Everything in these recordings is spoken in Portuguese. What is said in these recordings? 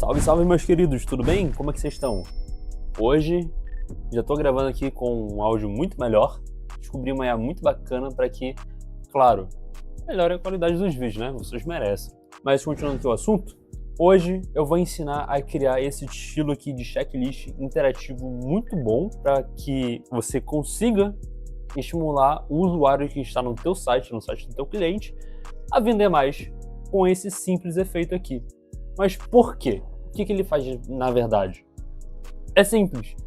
Salve, salve meus queridos, tudo bem? Como é que vocês estão? Hoje já tô gravando aqui com um áudio muito melhor. Descobri uma IA muito bacana para que, claro, melhore a qualidade dos vídeos, né? Vocês merecem. Mas continuando aqui o assunto, hoje eu vou ensinar a criar esse estilo aqui de checklist interativo muito bom para que você consiga estimular o usuário que está no teu site, no site do teu cliente, a vender mais com esse simples efeito aqui. Mas por quê? O que ele faz na verdade? É simples.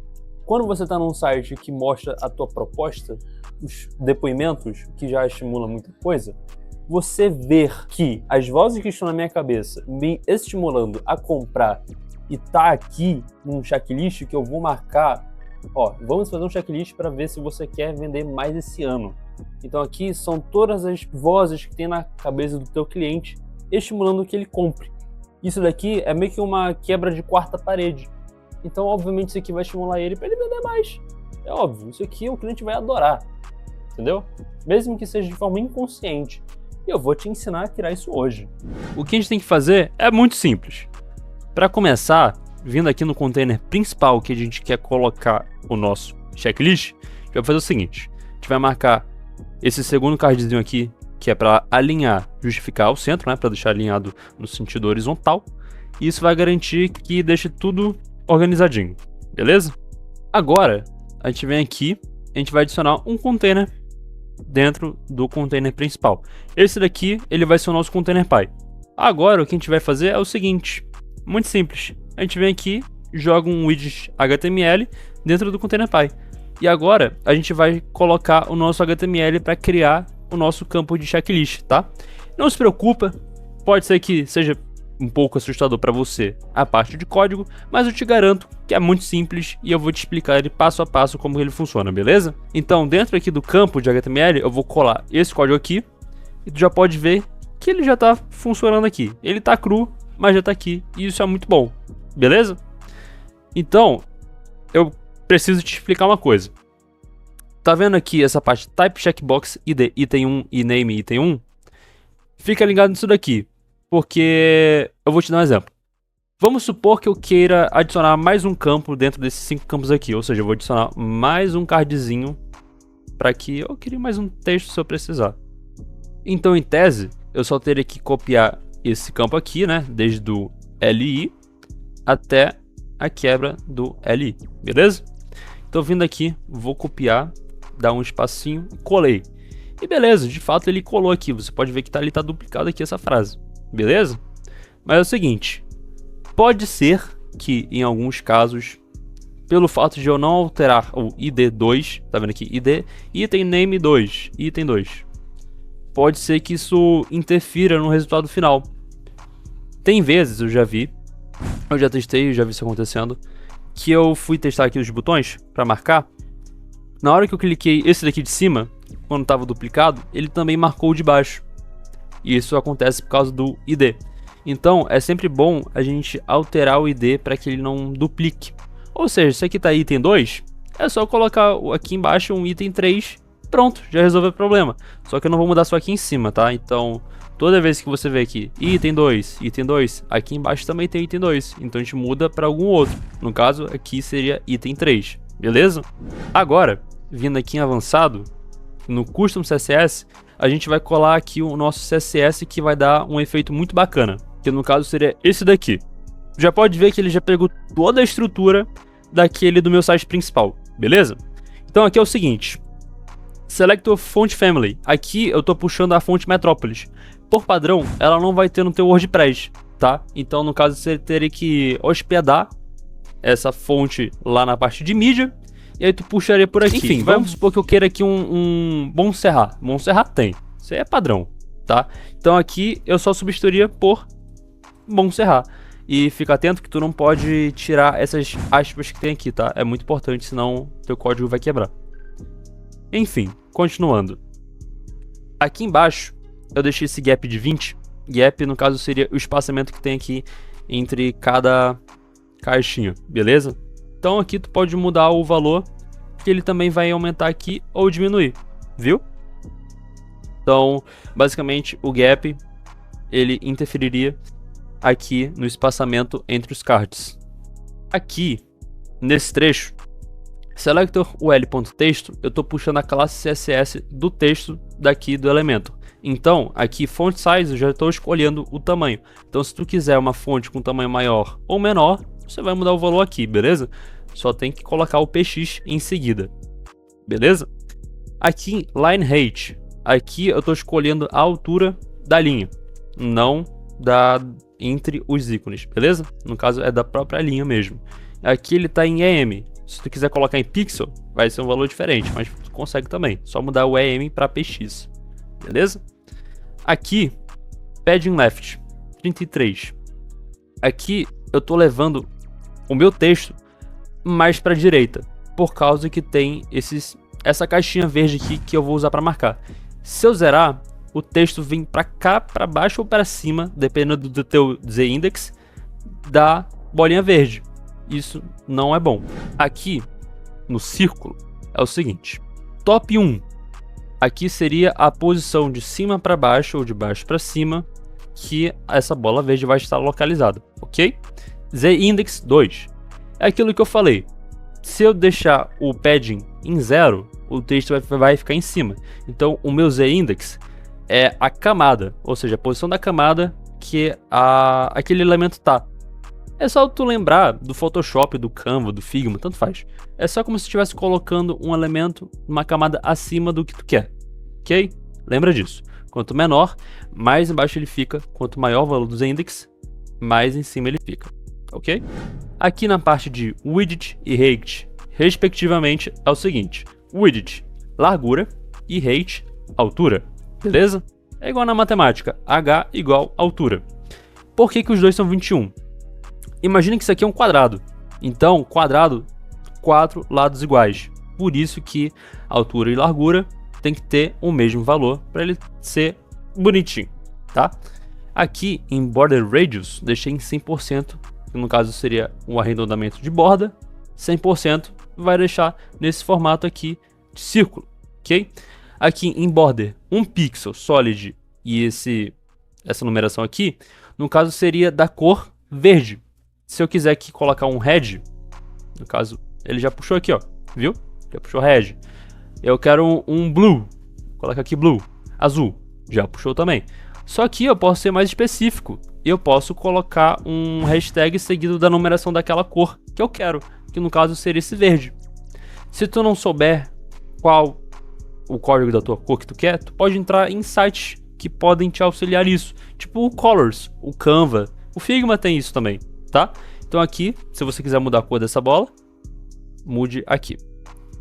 Quando você está num site que mostra a tua proposta, os depoimentos, que já estimula muita coisa, você ver que as vozes que estão na minha cabeça me estimulando a comprar e tá aqui num checklist que eu vou marcar, ó, vamos fazer um checklist para ver se você quer vender mais esse ano. Então aqui são todas as vozes que tem na cabeça do teu cliente estimulando que ele compre. Isso daqui é meio que uma quebra de quarta parede. Então, obviamente, isso aqui vai estimular ele para ele vender mais. É óbvio, isso aqui o cliente vai adorar. Entendeu? Mesmo que seja de forma inconsciente. E eu vou te ensinar a criar isso hoje. O que a gente tem que fazer é muito simples. Para começar, vindo aqui no container principal que a gente quer colocar o nosso checklist, a gente vai fazer o seguinte. A gente vai marcar esse segundo cardzinho aqui, que é para alinhar, justificar ao centro, né, para deixar alinhado no sentido horizontal. E isso vai garantir que deixe tudo organizadinho, beleza? Agora, a gente vem aqui, a gente vai adicionar um container dentro do container principal. Esse daqui, ele vai ser o nosso container pai. Agora, o que a gente vai fazer é o seguinte, muito simples. A gente vem aqui, joga um widget HTML dentro do container pai. E agora, a gente vai colocar o nosso HTML para criar o nosso campo de checklist, tá? Não se preocupa, pode ser que seja um pouco assustador para você a parte de código, mas eu te garanto que é muito simples e eu vou te explicar ele passo a passo como ele funciona, beleza? Então, dentro aqui do campo de HTML, eu vou colar esse código aqui e tu já pode ver que ele já está funcionando aqui. Ele está cru, mas já está aqui e isso é muito bom, beleza? Então, eu preciso te explicar uma coisa. Tá vendo aqui essa parte Type Checkbox ID item 1 e Name item 1? Fica ligado nisso daqui, porque eu vou te dar um exemplo. Vamos supor que eu queira adicionar mais um campo dentro desses 5 campos aqui, ou seja, eu vou adicionar mais um cardzinho para que eu crie mais um texto se eu precisar. Então, em tese, eu só teria que copiar esse campo aqui, né, desde o LI até a quebra do LI, beleza? Então, vindo aqui, vou copiar, dar um espacinho e colei. E beleza, de fato ele colou aqui. Você pode ver que ali tá duplicado aqui essa frase. Beleza? Mas é o seguinte. Pode ser que em alguns casos, pelo fato de eu não alterar o ID2, tá vendo aqui? ID, item name 2, item 2. Pode ser que isso interfira no resultado final. Tem vezes, eu já testei, eu já vi isso acontecendo, que eu fui testar aqui os botões para marcar. Na hora que eu cliquei esse daqui de cima, quando estava duplicado, ele também marcou o de baixo. E isso acontece por causa do ID. Então, é sempre bom a gente alterar o ID para que ele não duplique. Ou seja, se aqui está item 2, é só colocar aqui embaixo um item 3, pronto, já resolveu o problema. Só que eu não vou mudar só aqui em cima, tá? Então, toda vez que você vê aqui item 2, aqui embaixo também tem item 2. Então a gente muda para algum outro. No caso, aqui seria item 3, beleza? Agora, vindo aqui em avançado, no Custom CSS, a gente vai colar aqui o nosso CSS que vai dar um efeito muito bacana. Que no caso seria esse daqui. Já pode ver que ele já pegou toda a estrutura daquele do meu site principal, beleza? Então aqui é o seguinte. Select Font Family. Aqui eu tô puxando a fonte Metropolis. Por padrão, ela não vai ter no teu WordPress, tá? Então, no caso, você teria que hospedar essa fonte lá na parte de mídia, e aí tu puxaria por aqui. Enfim, vamos supor que eu queira aqui um Montserrat. Montserrat tem, isso aí é padrão, tá? Então aqui eu só substituiria por Montserrat. E fica atento que tu não pode tirar essas aspas que tem aqui, tá? É muito importante, senão teu código vai quebrar. Enfim, continuando. Aqui embaixo, eu deixei esse gap de 20. Gap, no caso, seria o espaçamento que tem aqui entre cada caixinha, beleza? Então aqui tu pode mudar o valor, que ele também vai aumentar aqui ou diminuir, viu? Então, basicamente, o gap, ele interferiria aqui no espaçamento entre os cards. Aqui, nesse trecho, selector ul.texto, eu estou puxando a classe CSS do texto daqui do elemento. Então, aqui font size, eu já estou escolhendo o tamanho. Então, se tu quiser uma fonte com tamanho maior ou menor, você vai mudar o valor aqui, beleza? Só tem que colocar o px em seguida, beleza? Aqui, line height, aqui eu estou escolhendo a altura da linha, não entre os ícones, beleza? No caso é da própria linha mesmo. Aqui ele está em EM. Se tu quiser colocar em pixel, vai ser um valor diferente, mas tu consegue também. Só mudar o EM para px, beleza? Aqui, padding left, 33. Aqui eu estou levando o meu texto mais para a direita, por causa que tem essa caixinha verde aqui que eu vou usar para marcar. Se eu zerar, o texto vem para cá, para baixo ou para cima, dependendo do teu z-index, da bolinha verde. Isso não é bom. Aqui, no círculo, é o seguinte. Top 1. Aqui seria a posição de cima para baixo ou de baixo para cima que essa bola verde vai estar localizada, ok? Z-index 2. É aquilo que eu falei. Se eu deixar o padding em 0, o texto vai ficar em cima. Então, o meu z-index é a camada, ou seja, a posição da camada que aquele elemento tá. É só tu lembrar do Photoshop, do Canva, do Figma, tanto faz. É só como se estivesse colocando um elemento numa camada acima do que tu quer, ok? Lembra disso. Quanto menor, mais embaixo ele fica. Quanto maior o valor do z-index, mais em cima ele fica, ok? Aqui na parte de width e height, respectivamente, é o seguinte. Width, largura, e height, altura, beleza? É igual na matemática, h igual altura. Por que os dois são 21? Imagina que isso aqui é um quadrado. Então, quadrado, 4 lados iguais. Por isso que altura e largura tem que ter o mesmo valor para ele ser bonitinho, tá? Aqui em Border Radius, deixei em 100%, que no caso seria um arredondamento de borda. 100% vai deixar nesse formato aqui de círculo, ok? Aqui em Border, 1 pixel solid e essa numeração aqui, no caso seria da cor verde. Se eu quiser aqui colocar um red, no caso, ele já puxou aqui, ó, viu? Já puxou red. Eu quero um blue, coloca aqui blue, azul, já puxou também. Só que eu posso ser mais específico. Eu posso colocar um hashtag seguido da numeração daquela cor que eu quero, que no caso seria esse verde. Se tu não souber qual o código da tua cor que tu quer, tu pode entrar em sites que podem te auxiliar nisso, tipo o Colors, o Canva, o Figma tem isso também, tá? Então aqui, se você quiser mudar a cor dessa bola, mude aqui,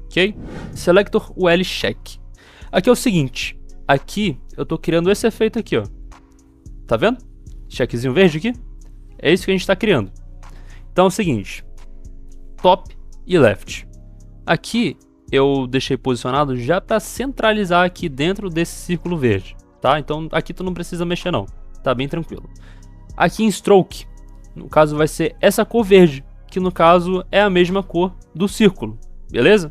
ok? Selector UL Check. Aqui é o seguinte, aqui eu tô criando esse efeito aqui, ó, tá vendo? Checkzinho verde aqui, é isso que a gente está criando. Então é o seguinte, top e left. Aqui eu deixei posicionado já para centralizar aqui dentro desse círculo verde, tá? Então aqui tu não precisa mexer não, tá bem tranquilo. Aqui em stroke, no caso vai ser essa cor verde, que no caso é a mesma cor do círculo, beleza?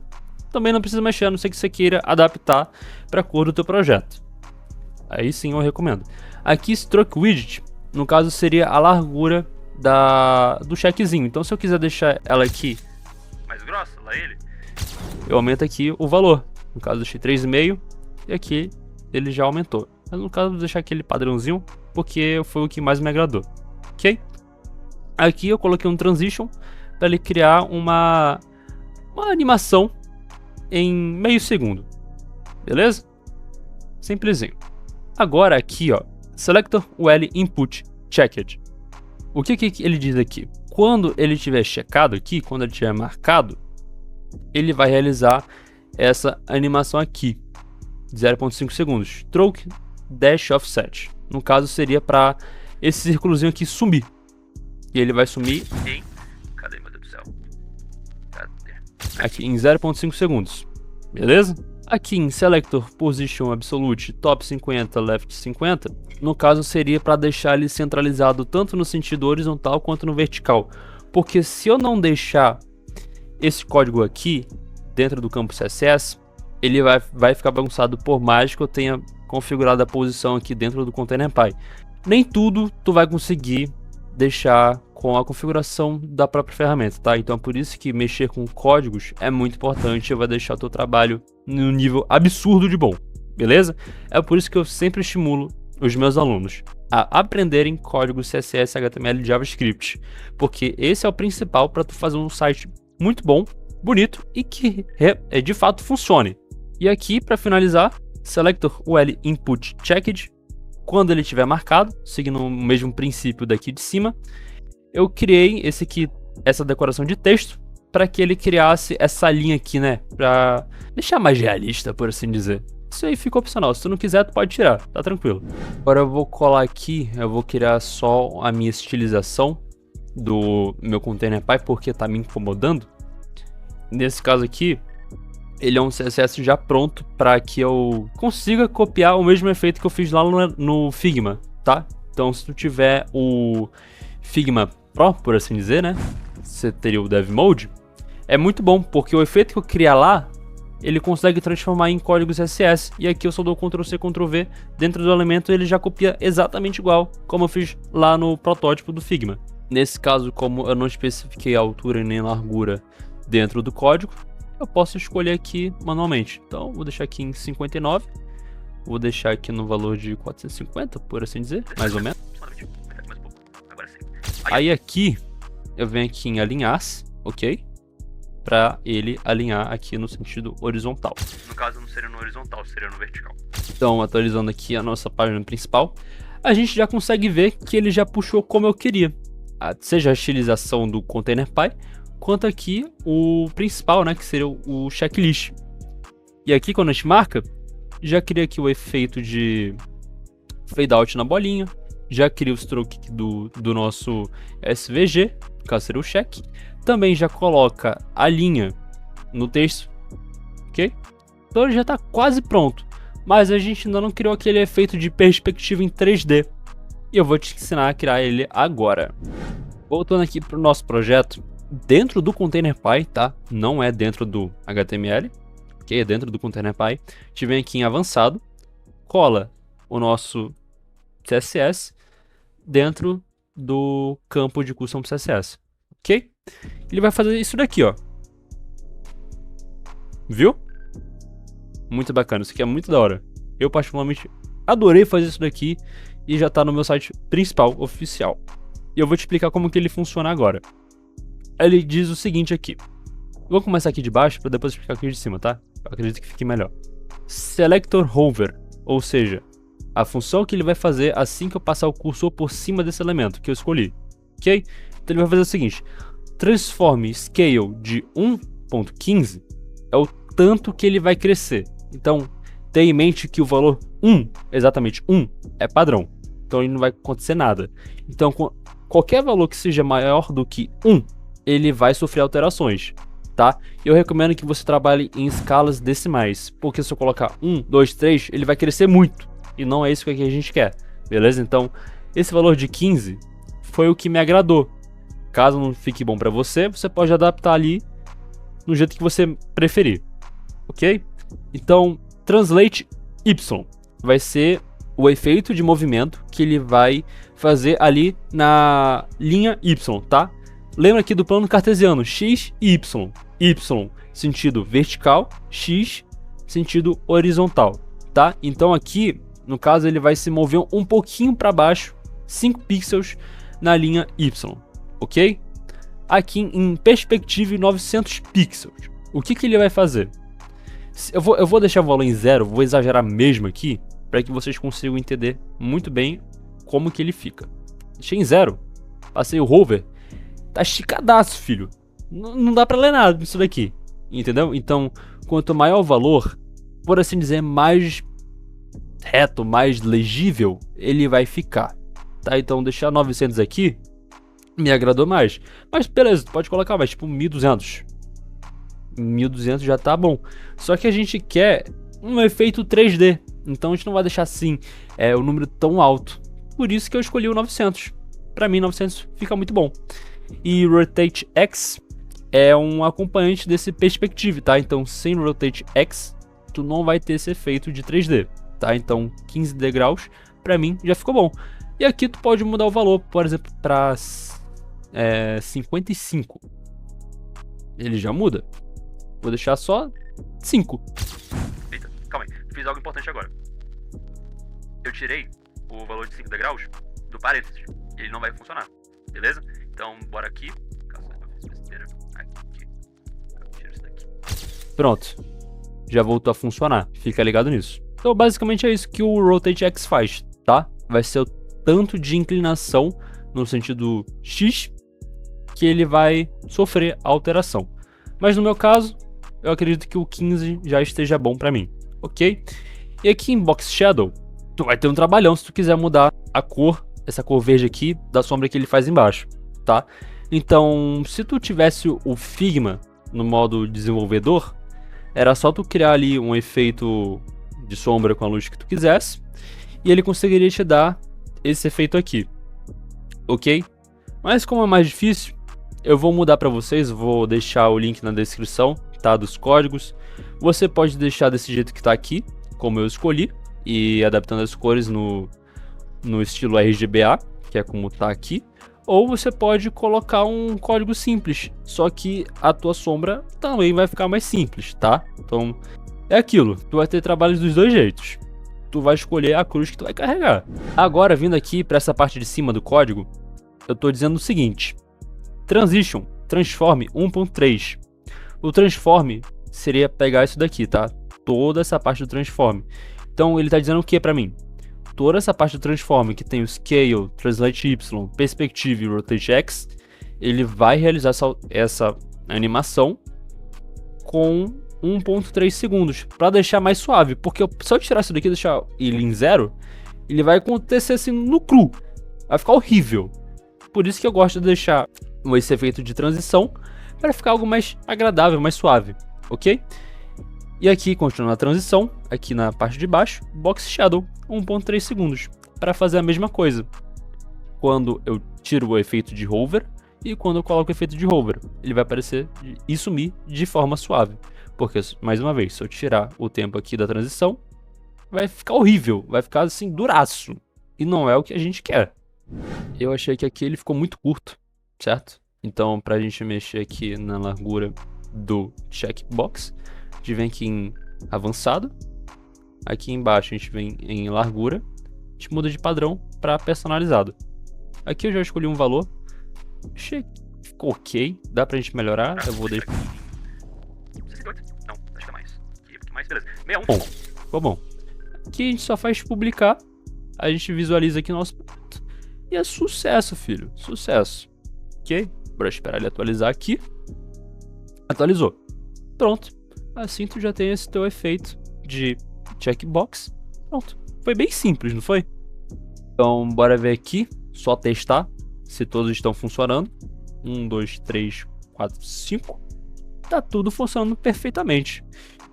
Também não precisa mexer, a não ser que você queira adaptar para a cor do teu projeto. Aí sim eu recomendo. Aqui stroke widget, no caso seria a largura do checkzinho. Então se eu quiser deixar ela aqui mais grossa, lá ele, eu aumento aqui o valor. No caso deixei 3,5 e aqui ele já aumentou. Mas no caso vou deixar aquele padrãozinho porque foi o que mais me agradou, ok? Aqui eu coloquei um transition para ele criar uma animação em meio segundo, beleza? Simplesinho. Agora aqui, ó, Selector UL Input Checked. O que ele diz aqui? Quando ele tiver checado aqui, quando ele tiver marcado, ele vai realizar essa animação aqui, 0,5 segundos. Stroke Dash Offset. No caso seria para esse círculozinho aqui sumir. E ele vai sumir em... Cadê, meu Deus do céu? Cadê? Aqui em 0,5 segundos. Beleza? Aqui em Selector Position Absolute Top 50 Left 50, no caso seria para deixar ele centralizado tanto no sentido horizontal quanto no vertical. Porque se eu não deixar esse código aqui dentro do campo CSS, ele vai ficar bagunçado por mais que eu tenha configurado a posição aqui dentro do ContainerPy. Nem tudo tu vai conseguir deixar com a configuração da própria ferramenta, tá? Então é por isso que mexer com códigos é muito importante e vai deixar o teu trabalho num nível absurdo de bom, beleza? É por isso que eu sempre estimulo os meus alunos a aprenderem códigos CSS, HTML e JavaScript, porque esse é o principal para tu fazer um site muito bom, bonito e que de fato funcione. E aqui, para finalizar, selector UL input checked. Quando ele estiver marcado, seguindo o mesmo princípio daqui de cima, eu criei essa decoração de texto para que ele criasse essa linha aqui, né? Para deixar mais realista, por assim dizer. Isso aí fica opcional. Se tu não quiser, tu pode tirar, tá tranquilo. Agora eu vou colar aqui, eu vou criar só a minha estilização do meu ContainerPy porque tá me incomodando. Nesse caso aqui, ele é um CSS já pronto para que eu consiga copiar o mesmo efeito que eu fiz lá no Figma, tá? Então se tu tiver o Figma Pro, por assim dizer, né? Você teria o Dev Mode. É muito bom, porque o efeito que eu criar lá, ele consegue transformar em código CSS. E aqui eu só dou Ctrl+C, Ctrl+V dentro do elemento, ele já copia exatamente igual como eu fiz lá no protótipo do Figma. Nesse caso, como eu não especifiquei a altura nem a largura dentro do código, eu posso escolher aqui manualmente. Então, vou deixar aqui em 59. Vou deixar aqui no valor de 450, por assim dizer, mais ou menos. Aí aqui, eu venho aqui em alinhar-se, ok? Para ele alinhar aqui no sentido horizontal. No caso, não seria no horizontal, seria no vertical. Então, atualizando aqui a nossa página principal, a gente já consegue ver que ele já puxou como eu queria. Seja a estilização do ContainerPy, quanto aqui o principal, né, que seria o checklist. E aqui quando a gente marca, já cria aqui o efeito de fade out na bolinha, já cria o stroke do nosso SVG, no caso seria o check. Também já coloca a linha no texto, ok? Então ele já está quase pronto, mas a gente ainda não criou aquele efeito de perspectiva em 3D. E eu vou te ensinar a criar ele agora. Voltando aqui para o nosso projeto, dentro do ContainerPy, tá? Não é dentro do HTML, ok? É dentro do ContainerPy. A gente vem aqui em avançado, cola o nosso CSS dentro do campo de custom CSS, ok? Ele vai fazer isso daqui, ó. Viu? Muito bacana, isso aqui é muito da hora. Eu particularmente adorei fazer isso daqui e já tá no meu site principal, oficial. E eu vou te explicar como que ele funciona agora. Ele diz o seguinte aqui. Vou começar aqui de baixo para depois explicar aqui de cima, tá? Eu acredito que fique melhor. Selector hover, ou seja, a função que ele vai fazer assim que eu passar o cursor por cima desse elemento que eu escolhi, ok? Então ele vai fazer o seguinte: transforme scale de 1.15 é o tanto que ele vai crescer. Então tenha em mente que o valor 1, exatamente 1, é padrão. Então ele não vai acontecer nada. Então qualquer valor que seja maior do que 1, ele vai sofrer alterações, tá? Eu recomendo que você trabalhe em escalas decimais, porque se eu colocar 1, 2, 3, ele vai crescer muito, e não é isso que a gente quer, beleza? Então, esse valor de 15 foi o que me agradou. Caso não fique bom para você, você pode adaptar ali no jeito que você preferir, ok? Então, translate Y vai ser o efeito de movimento que ele vai fazer ali na linha Y, tá? Lembra aqui do plano cartesiano, X e Y. Y, sentido vertical, X, sentido horizontal, tá? Então aqui, no caso, ele vai se mover um pouquinho para baixo, 5 pixels na linha Y, ok? Aqui em perspectiva 900 pixels. O que ele vai fazer? Eu vou deixar o valor em 0, vou exagerar mesmo aqui, para que vocês consigam entender muito bem como que ele fica. Deixei em 0, passei o hover, tá esticadaço, filho. Não dá para ler nada disso daqui, entendeu? Então, quanto maior o valor, por assim dizer, mais reto, mais legível ele vai ficar, tá? Então, deixar 900 aqui me agradou mais. Mas beleza, tu pode colocar mais, tipo 1200. 1200 já tá bom. Só que a gente quer um efeito 3D. Então a gente não vai deixar assim o número tão alto. Por isso que eu escolhi o 900. Para mim 900 fica muito bom. E Rotate X é um acompanhante desse Perspective, tá? Então sem Rotate X tu não vai ter esse efeito de 3D, tá? Então 15 degraus para mim já ficou bom. E aqui tu pode mudar o valor, por exemplo, para 55. Ele já muda. Vou deixar só 5. Eita, calma aí. Fiz algo importante agora. Eu tirei o valor de 5 degraus do parênteses. Ele não vai funcionar. Beleza? Então, bora aqui. Pronto. Já voltou a funcionar. Fica ligado nisso. Então, basicamente é isso que o Rotate X faz, tá? Vai ser o tanto de inclinação no sentido X que ele vai sofrer alteração. Mas no meu caso, eu acredito que o 15 já esteja bom pra mim, ok? E aqui em Box Shadow, tu vai ter um trabalhão se tu quiser mudar a cor, essa cor verde aqui, da sombra que ele faz embaixo, tá? Então, se tu tivesse o Figma no modo desenvolvedor, era só tu criar ali um efeito de sombra com a luz que tu quisesse, e ele conseguiria te dar esse efeito aqui, ok? Mas como é mais difícil, eu vou mudar para vocês, vou deixar o link na descrição, tá, dos códigos. Você pode deixar desse jeito que tá aqui, como eu escolhi, e adaptando as cores no estilo RGBA, que é como tá aqui. Ou você pode colocar um código simples, só que a tua sombra também vai ficar mais simples, tá? Então, é aquilo, tu vai ter trabalhos dos dois jeitos. Tu vai escolher a cruz que tu vai carregar. Agora, vindo aqui para essa parte de cima do código, eu tô dizendo o seguinte: Transition, Transform 1.3. O Transform seria pegar isso daqui, tá? Toda essa parte do Transform. Então ele tá dizendo o que pra mim? Toda essa parte do Transform, que tem o Scale, Translate Y, Perspective e Rotate X, ele vai realizar essa animação com 1.3 segundos, para deixar mais suave. Porque se eu tirar isso daqui e deixar ele em 0, ele vai acontecer assim no cru. Vai ficar horrível. Por isso que eu gosto de deixar esse efeito de transição para ficar algo mais agradável, mais suave, ok? E aqui, continuando a transição, aqui na parte de baixo, Box Shadow, 1.3 segundos, para fazer a mesma coisa. Quando eu tiro o efeito de hover e quando eu coloco o efeito de hover, ele vai aparecer e sumir de forma suave. Porque, mais uma vez, se eu tirar o tempo aqui da transição, vai ficar horrível, vai ficar assim, duraço. E não é o que a gente quer. Eu achei que aqui ele ficou muito curto, certo? Então, pra gente mexer aqui na largura do checkbox, a gente vem aqui em avançado. Aqui embaixo a gente vem em largura. A gente muda de padrão para personalizado. Aqui eu já escolhi um valor. Achei que ficou ok. Dá pra gente melhorar. Eu vou deixar... 68? Não, acho que é mais. Aqui, mais, beleza. 61. Bom, ficou bom. Aqui a gente só faz publicar. A gente visualiza aqui o nosso ponto. E é sucesso, filho. Sucesso. Ok? Bora esperar ele atualizar aqui. Atualizou. Pronto. Assim tu já tem esse teu efeito de checkbox. Pronto. Foi bem simples, não foi? Então, bora ver aqui. Só testar se todos estão funcionando. 1, 2, 3, 4, 5. Tá tudo funcionando perfeitamente.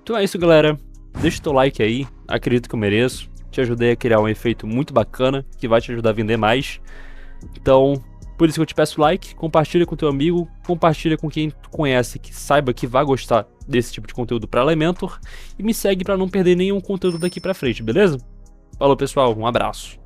Então é isso, galera. Deixa o teu like aí. Acredito que eu mereço. Te ajudei a criar um efeito muito bacana que vai te ajudar a vender mais. Então, por isso que eu te peço like, compartilha com teu amigo, compartilha com quem tu conhece que saiba que vai gostar desse tipo de conteúdo para Elementor e me segue para não perder nenhum conteúdo daqui para frente, beleza? Falou, pessoal, um abraço.